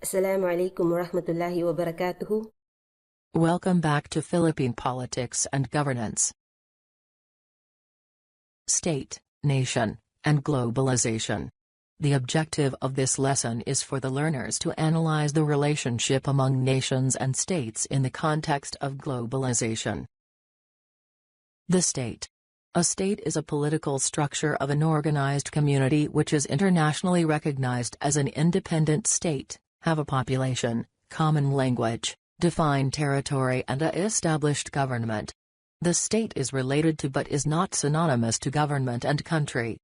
Assalamu alaikum wa rahmatullahi wa barakatuhu. Welcome back to Philippine Politics and Governance. State, Nation, and Globalization. The objective of this lesson is for the learners to analyze the relationship among nations and states in the context of globalization. The state. A state is a political structure of an organized community which is internationally recognized as an independent state, have a population, common language, defined territory and a established government. The state is related to but is not synonymous to government and country.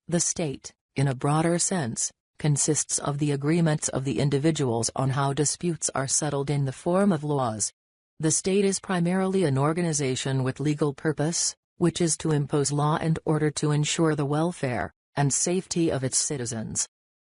The state, in a broader sense, consists of the agreements of the individuals on how disputes are settled in the form of laws. The state is primarily an organization with legal purpose, which is to impose law and order to ensure the welfare and safety of its citizens.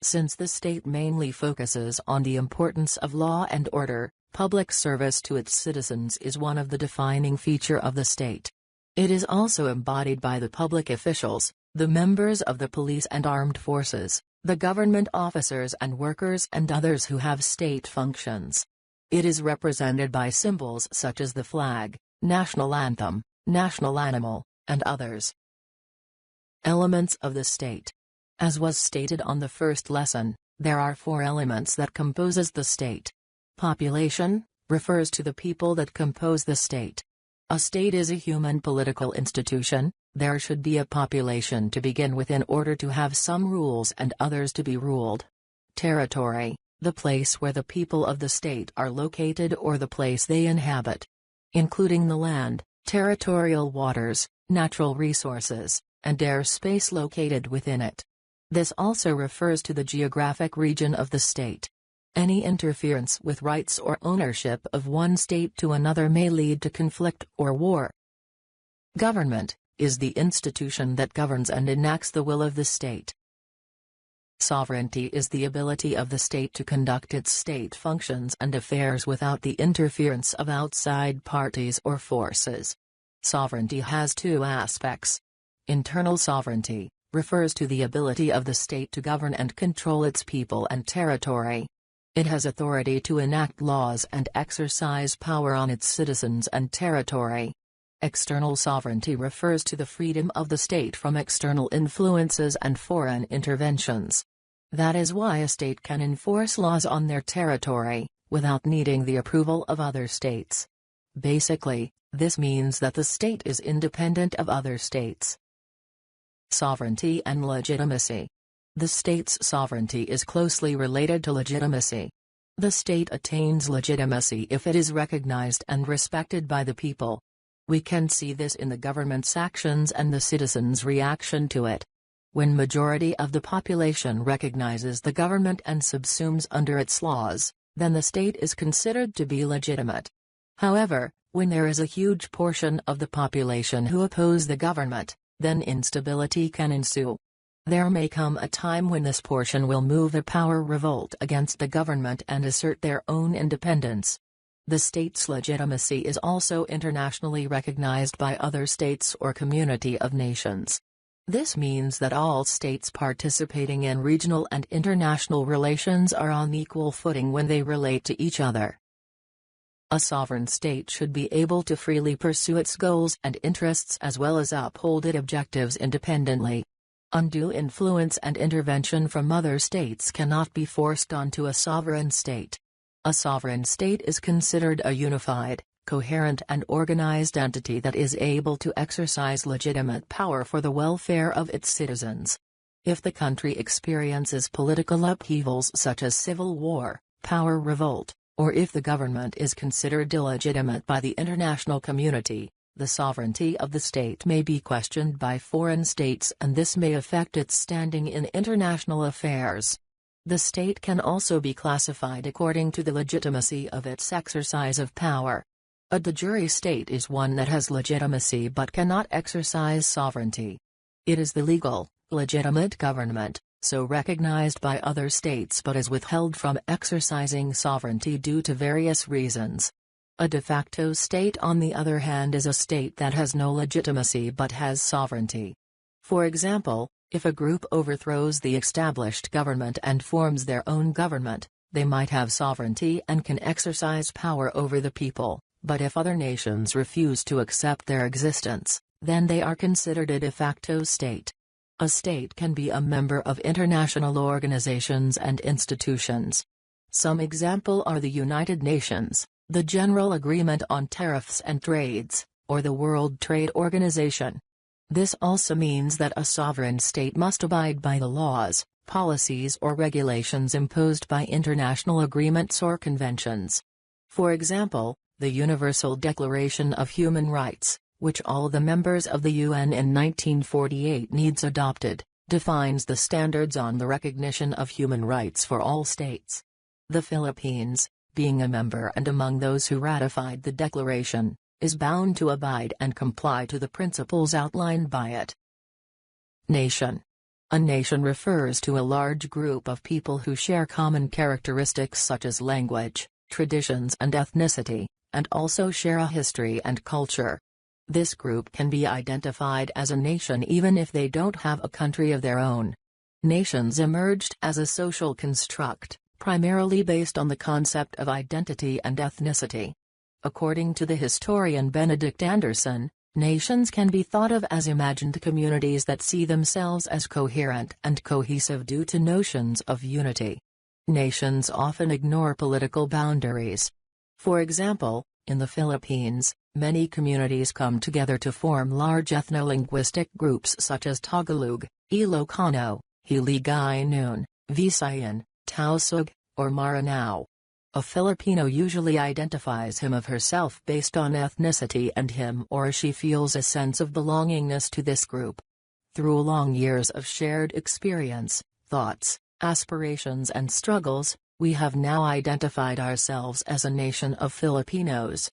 Since the state mainly focuses on the importance of law and order, public service to its citizens is one of the defining features of the state. It is also embodied by the public officials, the members of the police and armed forces, the government officers and workers and others who have state functions. It is represented by symbols such as the flag, national anthem, national animal, and others. Elements of the state. As was stated on the first lesson, there are four elements that composes the state. Population refers to the people that compose the state. A state is a human political institution. There should be a population to begin with in order to have some rules and others to be ruled. Territory, the place where the people of the state are located or the place they inhabit, including the land, territorial waters, natural resources, and airspace located within it. This also refers to the geographic region of the state. Any interference with rights or ownership of one state to another may lead to conflict or war. Government is the institution that governs and enacts the will of the state. Sovereignty is the ability of the state to conduct its state functions and affairs without the interference of outside parties or forces. Sovereignty has two aspects. Internal sovereignty refers to the ability of the state to govern and control its people and territory. It has authority to enact laws and exercise power on its citizens and territory. External sovereignty refers to the freedom of the state from external influences and foreign interventions. That is why a state can enforce laws on their territory, without needing the approval of other states. Basically, this means that the state is independent of other states. Sovereignty and legitimacy. The state's sovereignty is closely related to legitimacy. The state attains legitimacy if it is recognized and respected by the people. We can see this in the government's actions and the citizens' reaction to it. When majority of the population recognizes the government and subsumes under its laws, then the state is considered to be legitimate. However, when there is a huge portion of the population who oppose the government, then instability can ensue. There may come a time when this portion will move a power revolt against the government and assert their own independence. The state's legitimacy is also internationally recognized by other states or community of nations. This means that all states participating in regional and international relations are on equal footing when they relate to each other. A sovereign state should be able to freely pursue its goals and interests as well as uphold its objectives independently. Undue influence and intervention from other states cannot be forced onto a sovereign state. A sovereign state is considered a unified, coherent and organized entity that is able to exercise legitimate power for the welfare of its citizens. If the country experiences political upheavals such as civil war, power revolt, or if the government is considered illegitimate by the international community, the sovereignty of the state may be questioned by foreign states and this may affect its standing in international affairs. The state can also be classified according to the legitimacy of its exercise of power. A de jure state is one that has legitimacy but cannot exercise sovereignty. It is the legal, legitimate government, so recognized by other states but is withheld from exercising sovereignty due to various reasons. A de facto state on the other hand is a state that has no legitimacy but has sovereignty. For example, if a group overthrows the established government and forms their own government, They might have sovereignty and can exercise power over the people, but if other nations refuse to accept their existence, then they are considered a de facto state. A state can be a member of international organizations and institutions. Some examples are the United Nations, the General Agreement on Tariffs and Trades, or the World Trade Organization. This also means that a sovereign state must abide by the laws, policies or regulations imposed by international agreements or conventions. For example, the Universal Declaration of Human Rights, which all the members of the UN in 1948 needs adopted, defines the standards on the recognition of human rights for all states. The Philippines, being a member and among those who ratified the declaration, is bound to abide and comply to the principles outlined by it. Nation. A nation refers to a large group of people who share common characteristics such as language, traditions and ethnicity, and also share a history and culture. This group can be identified as a nation even if they don't have a country of their own. Nations emerged as a social construct, primarily based on the concept of identity and ethnicity. According to the historian Benedict Anderson, nations can be thought of as imagined communities that see themselves as coherent and cohesive due to notions of unity. Nations often ignore political boundaries. For example, in the Philippines, many communities come together to form large ethno-linguistic groups such as Tagalog, Ilocano, Hiligaynon, Visayan, Tausug, or Maranao. A Filipino usually identifies him or herself based on ethnicity and him or she feels a sense of belongingness to this group. Through long years of shared experience, thoughts, aspirations and struggles, we have now identified ourselves as a nation of Filipinos.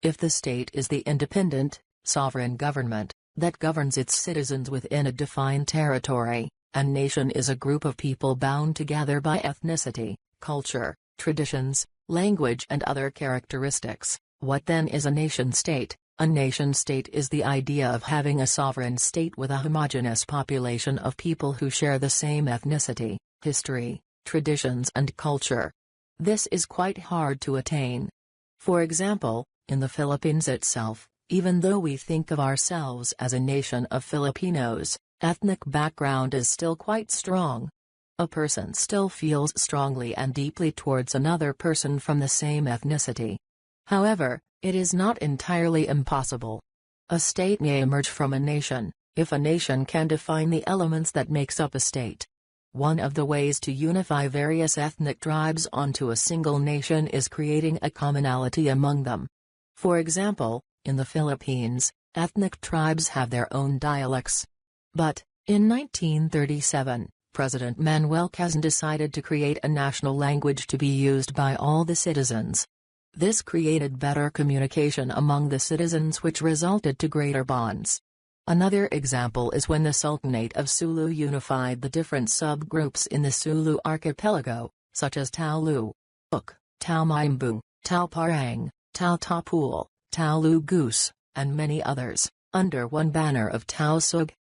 If the state is the independent, sovereign government that governs its citizens within a defined territory, and nation is a group of people bound together by ethnicity, culture, traditions, language and other characteristics, what then is a nation-state? A nation-state is the idea of having a sovereign state with a homogeneous population of people who share the same ethnicity, history, traditions and culture. This is quite hard to attain. For example, in the Philippines itself, even though we think of ourselves as a nation of Filipinos, ethnic background is still quite strong. A person still feels strongly and deeply towards another person from the same ethnicity. However, it is not entirely impossible. A state may emerge from a nation, if a nation can define the elements that makes up a state. One of the ways to unify various ethnic tribes onto a single nation is creating a commonality among them. For example, in the Philippines, ethnic tribes have their own dialects. But, in 1937, President Manuel Quezon decided to create a national language to be used by all the citizens. This created better communication among the citizens which resulted to greater bonds. Another example is when the Sultanate of Sulu unified the different subgroups in the Sulu archipelago, such as Tao Lu, Uk, Tao Maimbu, Tao Parang, Tao Tapul, Tao Lugus, and many others, under one banner of Tao Sug.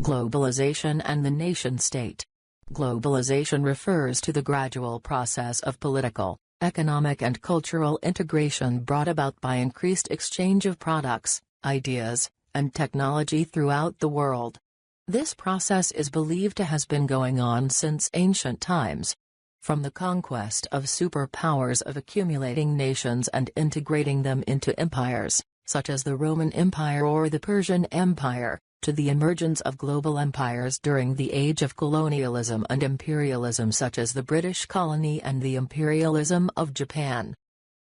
Globalization and the nation-state. Globalization refers to the gradual process of political, economic and cultural integration brought about by increased exchange of products, ideas, and technology throughout the world. This process is believed to have been going on since ancient times. From the conquest of superpowers of accumulating nations and integrating them into empires, such as the Roman Empire or the Persian Empire, to the emergence of global empires during the age of colonialism and imperialism such as the British colony and the imperialism of Japan.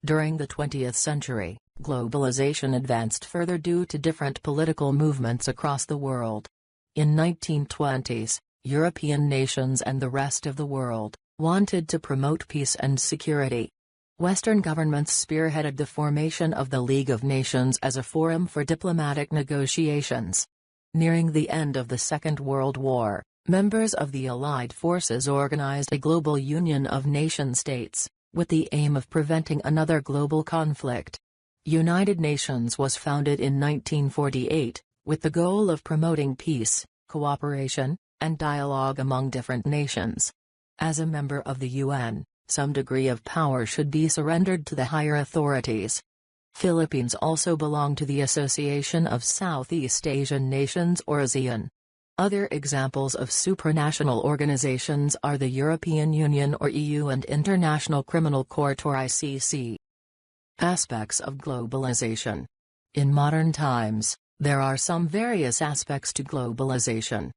During the 20th century, globalization advanced further due to different political movements across the world. In 1920s, European nations and the rest of the world wanted to promote peace and security. Western governments spearheaded the formation of the League of Nations as a forum for diplomatic negotiations. Nearing the end of the Second World War, members of the Allied forces organized a global union of nation-states, with the aim of preventing another global conflict. United Nations was founded in 1948, with the goal of promoting peace, cooperation, and dialogue among different nations. As a member of the UN, some degree of power should be surrendered to the higher authorities. Philippines also belong to the Association of Southeast Asian Nations or ASEAN. Other examples of supranational organizations are the European Union or EU and International Criminal Court or ICC. Aspects of globalization. In modern times, there are some various aspects to globalization.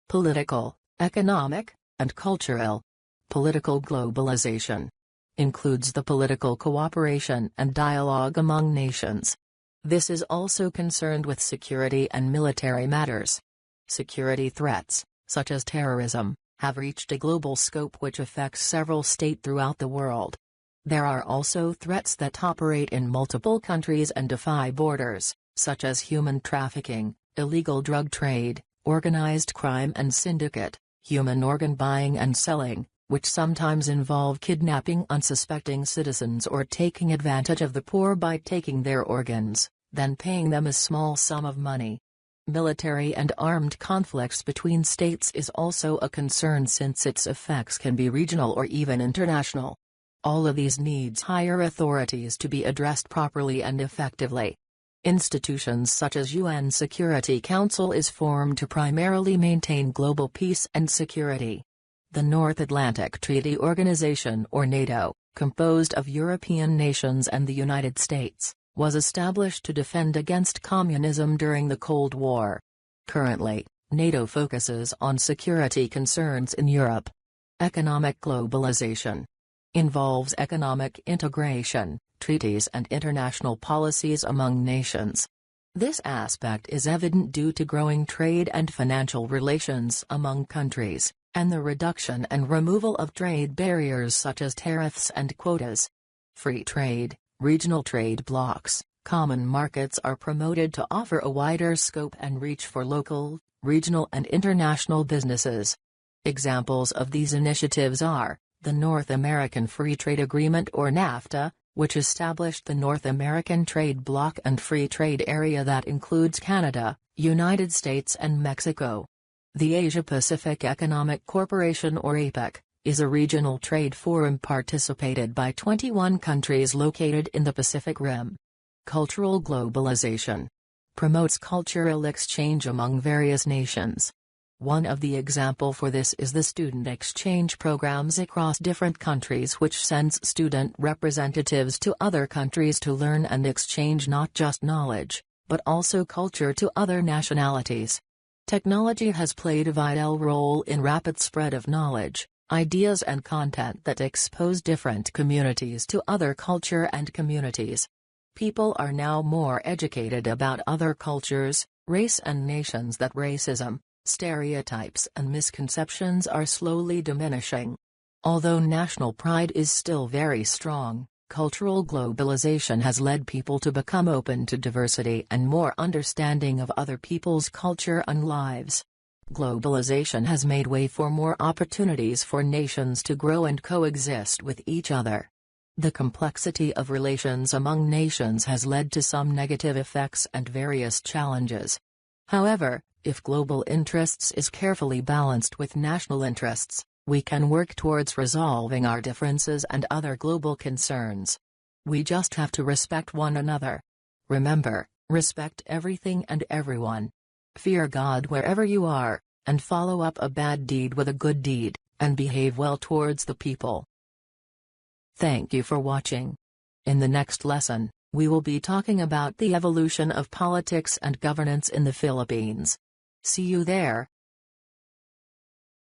Political, economic, and cultural. Political globalization includes the political cooperation and dialogue among nations. This is also concerned with security and military matters. Security threats, such as terrorism, have reached a global scope which affects several states throughout the world. There are also threats that operate in multiple countries and defy borders, such as human trafficking, illegal drug trade, organized crime and syndicate, human organ buying and selling, which sometimes involve kidnapping unsuspecting citizens or taking advantage of the poor by taking their organs, then paying them a small sum of money. Military and armed conflicts between states is also a concern since its effects can be regional or even international. All of these needs higher authorities to be addressed properly and effectively. Institutions such as UN Security Council is formed to primarily maintain global peace and security. The North Atlantic Treaty Organization or NATO, composed of European nations and the United States, was established to defend against communism during the Cold War. Currently, NATO focuses on security concerns in Europe. Economic globalization involves economic integration, treaties and international policies among nations. This aspect is evident due to growing trade and financial relations among countries, and the reduction and removal of trade barriers such as tariffs and quotas. Free trade, regional trade blocs, common markets are promoted to offer a wider scope and reach for local, regional and international businesses. Examples of these initiatives are the North American Free Trade Agreement or NAFTA, which established the North American Trade Bloc and Free Trade Area that includes Canada, United States and Mexico. The Asia-Pacific Economic Corporation or APEC, is a regional trade forum participated by 21 countries located in the Pacific Rim. Cultural globalization promotes cultural exchange among various nations. One of the example for this is the student exchange programs across different countries which sends student representatives to other countries to learn and exchange not just knowledge, but also culture to other nationalities. Technology has played a vital role in rapid spread of knowledge, ideas and content that expose different communities to other culture and communities. People are now more educated about other cultures, race and nations that racism, stereotypes and misconceptions are slowly diminishing. Although national pride is still very strong, cultural globalization has led people to become open to diversity and more understanding of other people's culture and lives. Globalization has made way for more opportunities for nations to grow and coexist with each other. The complexity of relations among nations has led to some negative effects and various challenges. However, if global interests is carefully balanced with national interests, we can work towards resolving our differences and other global concerns. We just have to respect one another. Remember, respect everything and everyone. Fear God wherever you are, and follow up a bad deed with a good deed, and behave well towards the people. Thank you for watching. In the next lesson, we will be talking about the evolution of politics and governance in the Philippines. See you there.